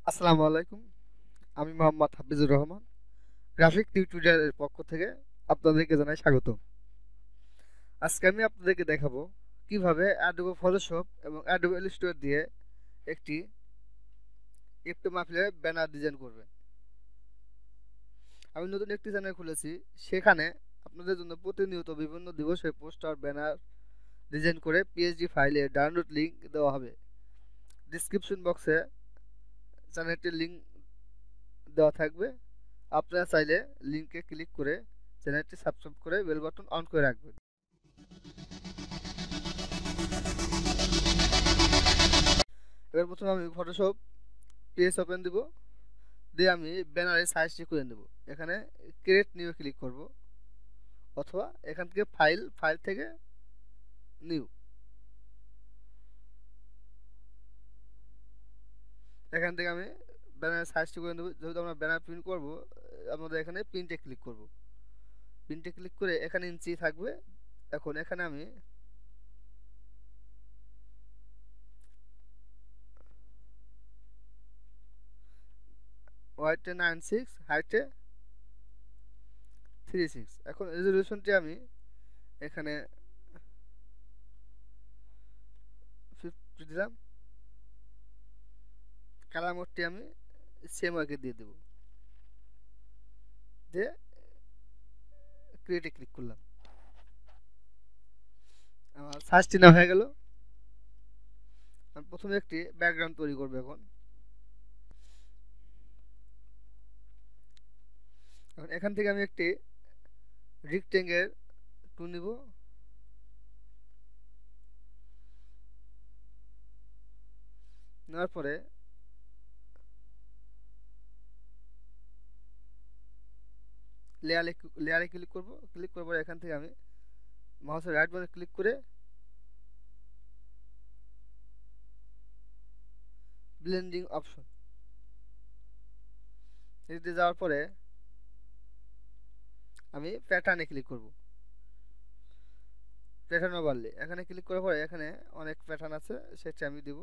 আসসালামু আলাইকুম। আমি মোহাম্মদ হাফিজুর রহমান, গ্রাফিক টিউটোরিয়ালের পক্ষ থেকে আপনাদেরকে জানাই স্বাগত। আজকে আমি আপনাদেরকে দেখাবো কিভাবে অ্যাডোবে ফটোশপ এবং অ্যাডোবে ইলাস্ট্রেটর দিয়ে একটি ইফতার মাহফিলের ব্যানার ডিজাইন করবেন। আমি নতুন একটি চ্যানেল খুলেছি, সেখানে আপনাদের জন্য প্রতিনিয়ত বিভিন্ন দিবসে পোস্টার, ব্যানার ডিজাইন করে পিএসডি ফাইলে ডাউনলোড লিংক দেওয়া হবে। ডিসক্রিপশন বক্সে চ্যানেলটির লিংক দেওয়া থাকবে। আপনারা চাইলে লিংকে ক্লিক করে চ্যানেলটি সাবস্ক্রাইব করে বেল বাটন অন করে রাখবেন। এবার প্রথমে আমি ফটোশপ পেজ ওপেন দিব, দিয়ে আমি ব্যানারের সাইজটি করে নেব। এখানে ক্রিয়েট নিউ ক্লিক করব, অথবা এখান থেকে ফাইল ফাইল থেকে নিউ, এখান থেকে আমি ব্যানারের সাইজটি করে নেব। যেহেতু আমরা ব্যানার প্রিন্ট করব, আমাদের এখানে প্রিন্টে ক্লিক করব। প্রিন্টে ক্লিক করে এখানে ইঞ্চি থাকবে। এখন এখানে আমি ওয়াইটে 96, হাইটে 36। এখন রেজলিউশনটি আমি এখানে 50 দিলাম। কালার মোডটি আমি সেম ওয়ার্কে দিয়ে দেবো, দিয়ে ক্রিয়েটে ক্লিক করলাম। আমার সার্চটি না হয়ে গেল। আমি প্রথমে একটি ব্যাকগ্রাউন্ড তৈরি করবো। এখন এখান থেকে আমি একটি রেক্টেঙ্গেল টুল নিব, নেওয়ার পরে লেয়ারে ক্লিক করব। ক্লিক করার পরে এখান থেকে আমি মাউসের রাইট বাটনে ক্লিক করে ব্লেন্ডিং অপশন এটিতে যাওয়ার পরে আমি প্যাটার্নে ক্লিক করব। প্যাটার্ন ওভারলে এখানে ক্লিক করার পরে এখানে অনেক প্যাটার্ন আছে, সেটা আমি দিব।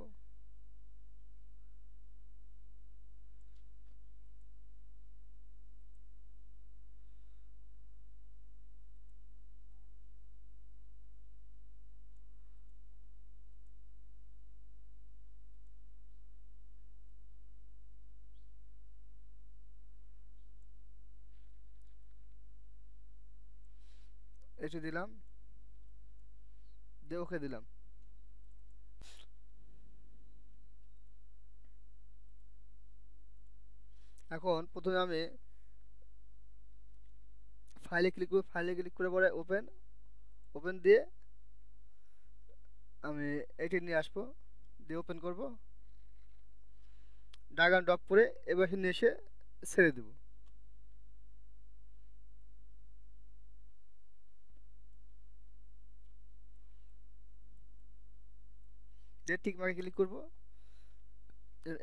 এটি দিলাম, দিয়ে ওকে দিলাম। এখন প্রথমে আমি ফাইলে ক্লিক করব। ফাইলে ক্লিক করে পরে ওপেন ওপেন দিয়ে আমি এটি নিয়ে আসবো, দিয়ে ওপেন করব। ড্রাগ অ্যান্ড ড্রপ করে এবার নিয়ে এসে ছেড়ে দেব। দিয়ে ঠিক মাকে ক্লিক করব।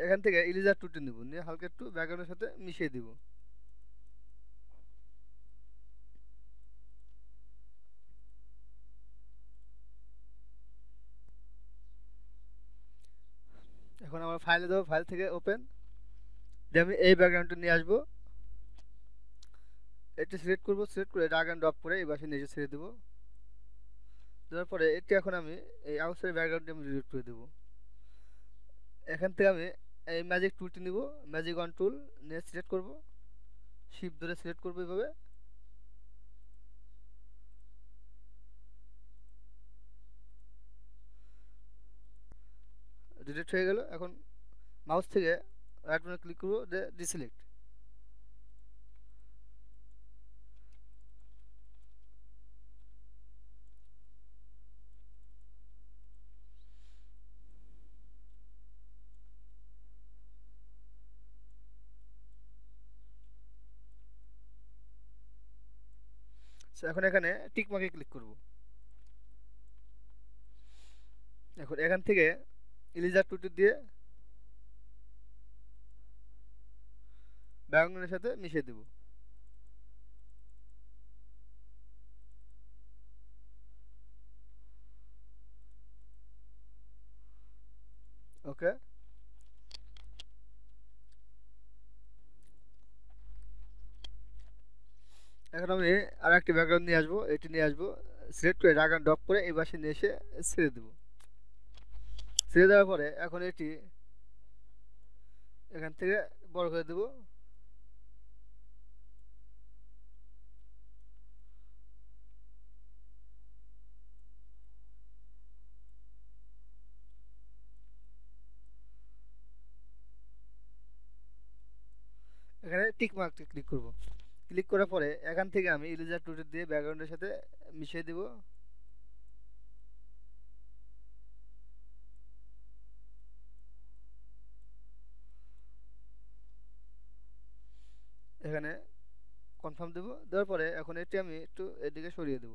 এখান থেকে ইরেজার টুলটি নেব, নিয়ে হালকা একটু ব্যাকগ্রাউন্ডের সাথে মিশিয়ে দিব। এখন আমার ফাইলে দেবো, ফাইল থেকে ওপেন দিয়ে আমি এই ব্যাকগ্রাউন্ডটা নিয়ে আসবো। এটি সিলেক্ট করব, সিলেক্ট করে ড্রাগ অ্যান্ড ড্রপ করে এই বাসে নিচে ছেড়ে দেবো। দেওয়ার পরে এটি এখন আমি এই আউটসাইড ব্যাকগ্রাউন্ডটি আমি ডিলিট করে দেবো। এখান থেকে আমি এই ম্যাজিক টুলটি নিব, ম্যাজিক অন টুল নিয়ে সিলেক্ট করব, শিফট ধরে সিলেক্ট করবো এইভাবে। ডিলিট হয়ে গেল। এখন মাউস থেকে রাইট বাটনে ক্লিক করবো, দিয়ে ডিসিলেক্ট। এখন এখানে টিক মার্কে ক্লিক করব। এখন এখান থেকে ইলিজার টুটি দিয়ে ব্যাকগ্রাউন্ডের সাথে মিশিয়ে দেব। ওকে, এখন আমি আর একটি ব্যাকগ্রাউন্ড নিয়ে আসবো, এটি নিয়ে আসবো, সিলেক্ট করে ড্রাগ অ্যান্ড ড্রপ করে এই পাশে নিয়ে এসে ছেড়ে দেবো। ছেড়ে দেওয়ার পরে এখন এটি এখান থেকে বড় করে দেবো। এখানে টিক মার্কটি ক্লিক করব। ক্লিক করার পরে এখান থেকে আমি ইরেজার টুল দিয়ে ব্যাকগ্রাউন্ডের সাথে মিশিয়ে দেব। এখানে কনফার্ম দেব। দেওয়ার পরে এখন এটি আমি একটু এদিকে সরিয়ে দেব।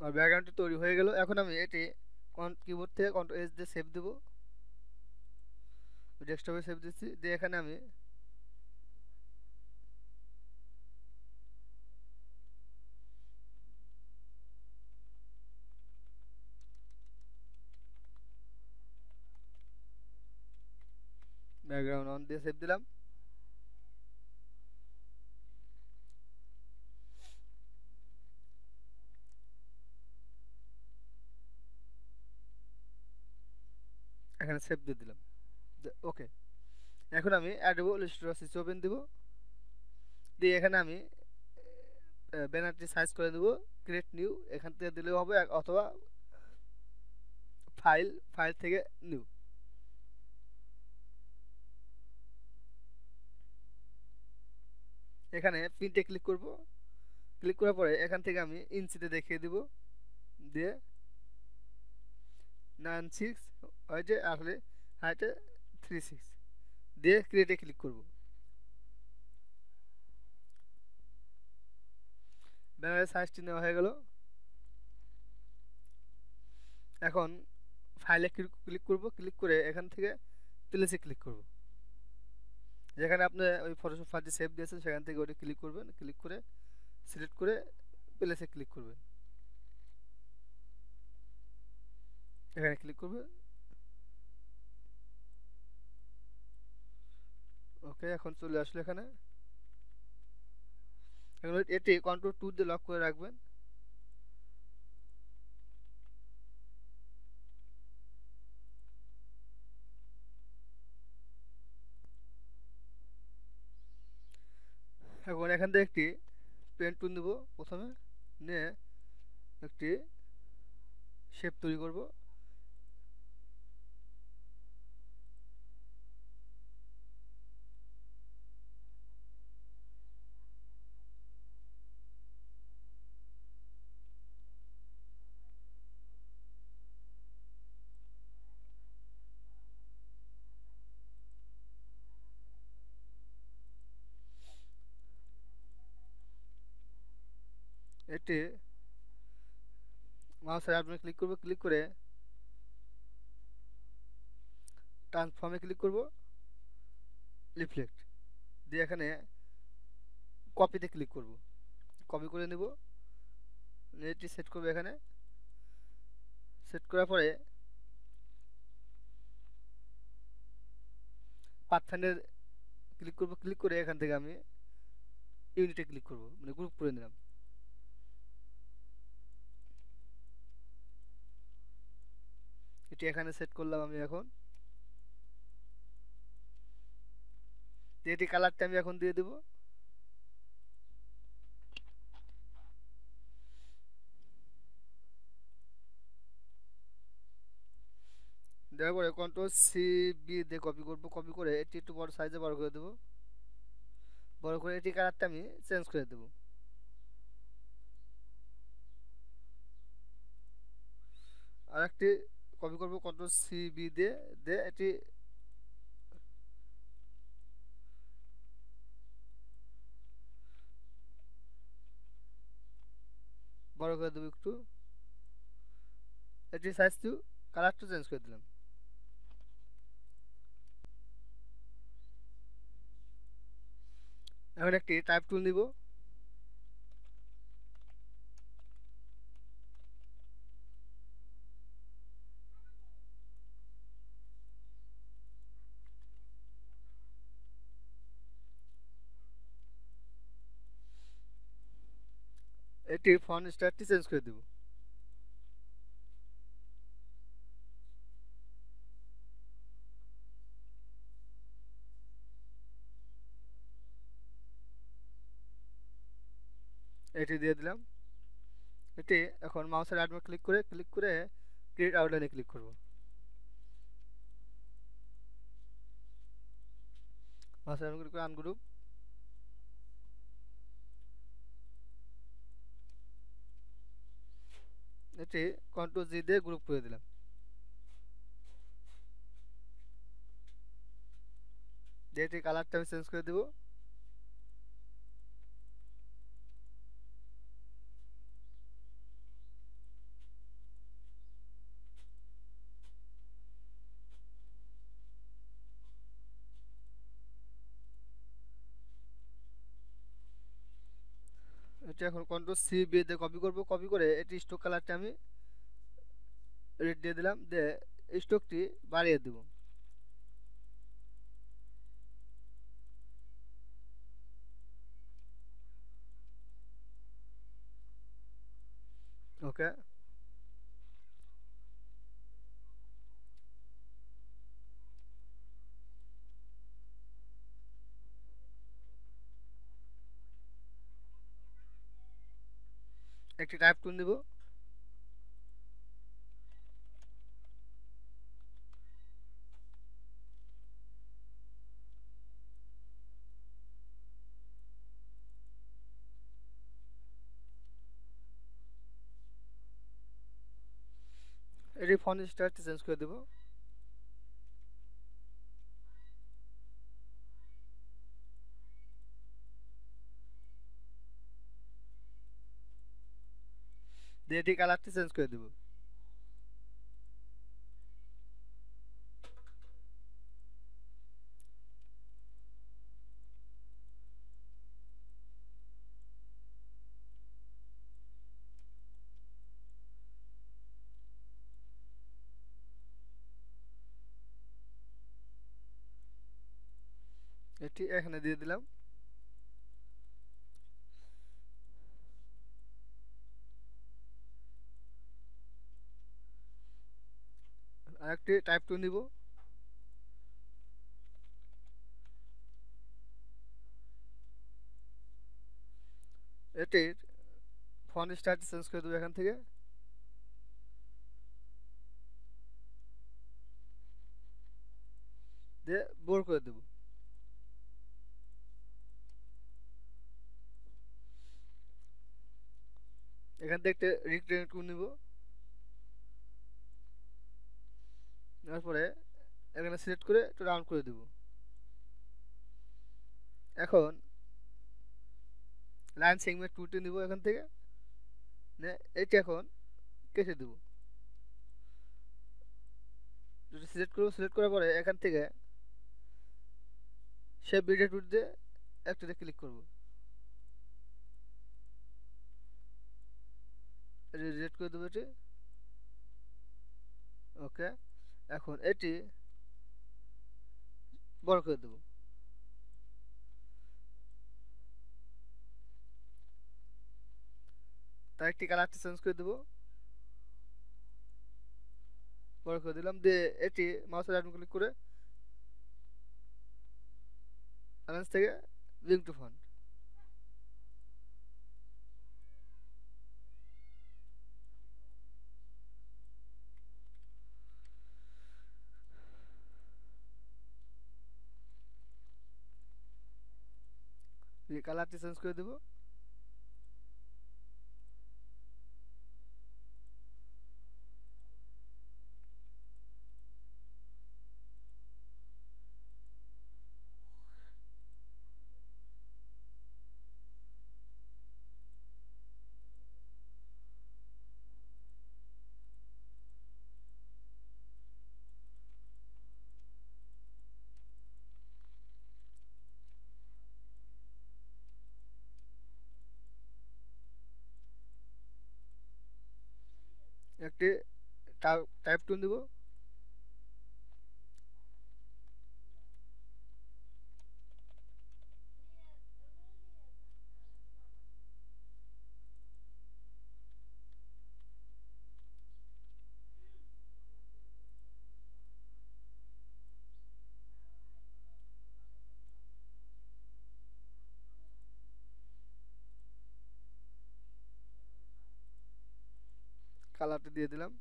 আর ব্যাকগ্রাউন্ডটি তৈরি হয়ে গেল। এখন আমি এটি কিবোর্ড থেকে কন্ট্রোল এস দিয়ে সেভ দেব। ডেস্কটপে সেভ দিচ্ছি, দিয়ে এখানে আমি ব্যাকগ্রাউন্ড অন দিয়ে সেভ দিলাম। এখানে সেভ দিয়ে দিলাম। ওকে। এখন আমি অ্যাডোবি ইলাস্ট্রেটর সুইচ ওপেন দিব। দিয়ে এখানে আমি ব্যানারটি সাইজ করে দেব, ক্রিয়েট নিউ এখান থেকে দিলেও হবে, অথবা ফাইল, ফাইল থেকে নিউ। এখানে প্রিন্টে ক্লিক করব। ক্লিক করার পরে এখান থেকে আমি ইঞ্চিতে দেখিয়ে দিব, দিয়ে 96 হয়েছে, আসলে হাইটে 36 দিয়ে ক্রিয়েটে ক্লিক করব। ব্যানারের সাইজটি নেওয়া হয়ে গেল। এখন ফাইলে ক্লিক করব। ক্লিক করে এখান থেকে প্লেসে ক্লিক করব। যেখানে আপনি ওই ফটোশপ ফাইলটি সেভ দিয়েছেন সেখান থেকে ওটা ক্লিক করবেন। ক্লিক করে সিলেক্ট করে প্লেসে ক্লিক করবেন। এখানে ক্লিক করবে। ওকে, এখন চলে আসলো এখানে। এখন এটি কন্ট্রোল 2 দিয়ে লক করে রাখবেন। এখন এখান থেকে একটি পেন টুল নেব, প্রথমে নিয়ে একটি শেপ তৈরি করব। এটি মাউসের আপনি ক্লিক করব। ক্লিক করে ট্রান্সফর্মে ক্লিক করব, রিফ্লেক্ট দিয়ে এখানে কপিতে ক্লিক করব। কপি করে নেব, এটি সেট করব। এখানে সেট করার পরে পাথফাইন্ডারে ক্লিক করব। ক্লিক করে এখান থেকে আমি ইউনিটে ক্লিক করব, মানে গ্রুপ করে নিলাম। এটি এখানে সেট করলাম আমি। এখন এটি কালারটা আমি এখন দিয়ে দেব। দেওয়ার পরে কন্ট্রোল সি বি দিয়ে কপি করব। কপি করে এটি একটু বড় সাইজে বড় করে দেব। বড় করে এটি কালারটা আমি চেঞ্জ করে দেব। আর একটি কপি করব, কন্ট্রোল সি বি দিয়ে দিয়ে এটি বড় করে দেবো একটু। এটি সাইজটু কালারটা চেঞ্জ করে দিলাম। এখন একটি টাইপ টুল নিব। এটি ফন্ট স্টাইলটি চেঞ্জ করে দেব। এটি দিয়ে দিলাম। এটি এখন মাউসের রাইট বাটন ক্লিক করে ক্রিয়েট আউটলাইনে ক্লিক করব। মাউসের রাইট ক্লিক করে আনগ্রুপ। এটি কন্ট্রোল জি দিয়ে গ্রুপ করে দিলাম। দিয়ে এটি কালারটা আমি চেঞ্জ করে দেব। এটা এখন কন্ট্রোল সি বি দিয়ে কপি করব। কপি করে এটি স্ট্রোক কালারটা আমি রেড দিয়ে দিলাম। দিয়ে স্ট্রোকটি বাড়িয়ে দেব। ওকে। একটি টাইপ টুল নিব। এটি ফন্ট স্টাইলটি চেঞ্জ করে দেব। দিয়ে এটি কালারটি চেঞ্জ করে দেব। এটি এখানে দিয়ে দিলাম। আরেকটি টাইপ টুল নিব। এটির ফন্ট স্টাইলটি চেঞ্জ করে দেবো এখান থেকে। দিয়ে বোর করে দেব। এখান থেকে একটা রিক্রেট টুল নিব। তারপরে এখানে সিলেক্ট করে একটু রাউন্ড করে দেব। এখন লাইন সেগমেন্ট টুলটি নিব এখান থেকে। এটি এখন কেটে দেব। সিলেক্ট করব। সিলেক্ট করার পরে এখান থেকে শেপ ভিডিও টুল দিয়ে একটাতে ক্লিক করব। রিজেক্ট করে দেবো এটি। ওকে। এখন এটি বড় করে দেব। তার একটি কালারটি চেঞ্জ করে দেব। বড় করে দিলাম। দিয়ে এটি মাউসের রাইট ক্লিক করে অ্যালায়েন্স থেকে লিঙ্ক টু ফন্ট। এই কালারটি চেঞ্জ করে দেব। একটি টাইপ টুল দিব। কালারটা দিয়ে দিলাম।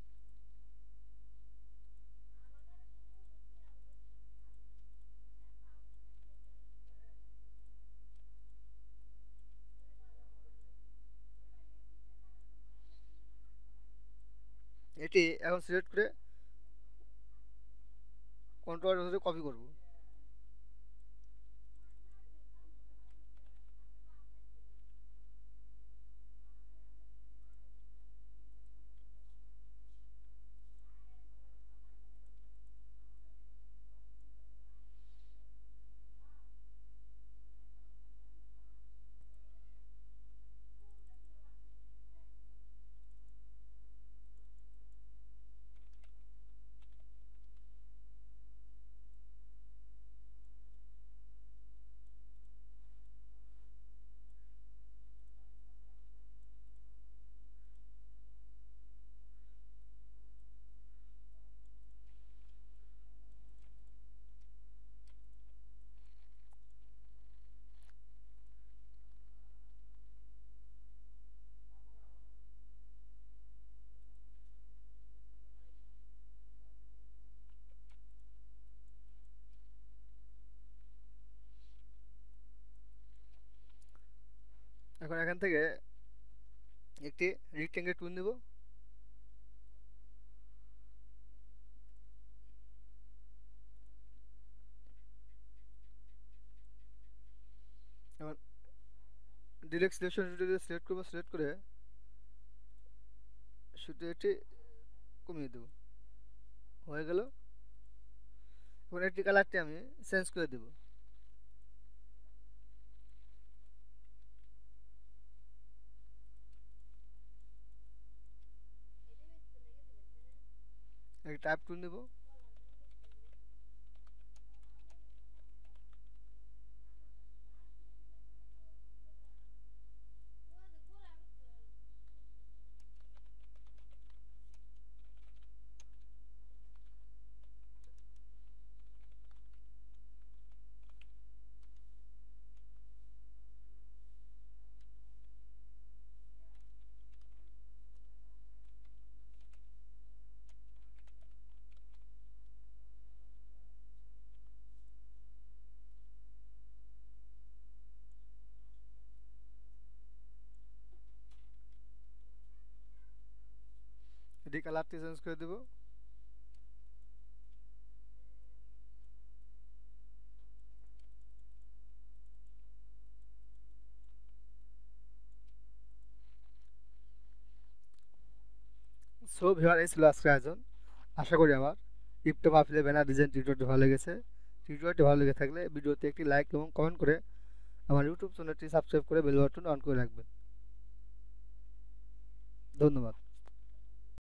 এটি এখন সিলেক্ট করে কন্ট্রোল ধরে কপি করব। এখন এখান থেকে একটি রেক্টেঙ্গেল টুল নেব। এখন ডিরেক্ট সিলেকশন সিলেক্ট করবো, সিলেক্ট করে শুধু এটি কমিয়ে দেবো, হয়ে গেল। এখন এটি কালারটি আমি চেঞ্জ করে দেব। একটা টাইপ টুল নেব, এটি কালারটি চেঞ্জ করে দেব। সো ভিউয়ার, এই ছিল আজকের আয়োজন। আশা করি আমার ইফতার মাহফিলের ব্যানার ডিজাইন টিউটোরিয়ালটি ভালো লেগেছে। টিউটোরিয়ালটি ভালো লেগে থাকলে ভিডিওতে একটি লাইক এবং কমেন্ট করে আমার ইউটিউব চ্যানেলটি সাবস্ক্রাইব করে বেল বাটন অন করে রাখবেন। ধন্যবাদ।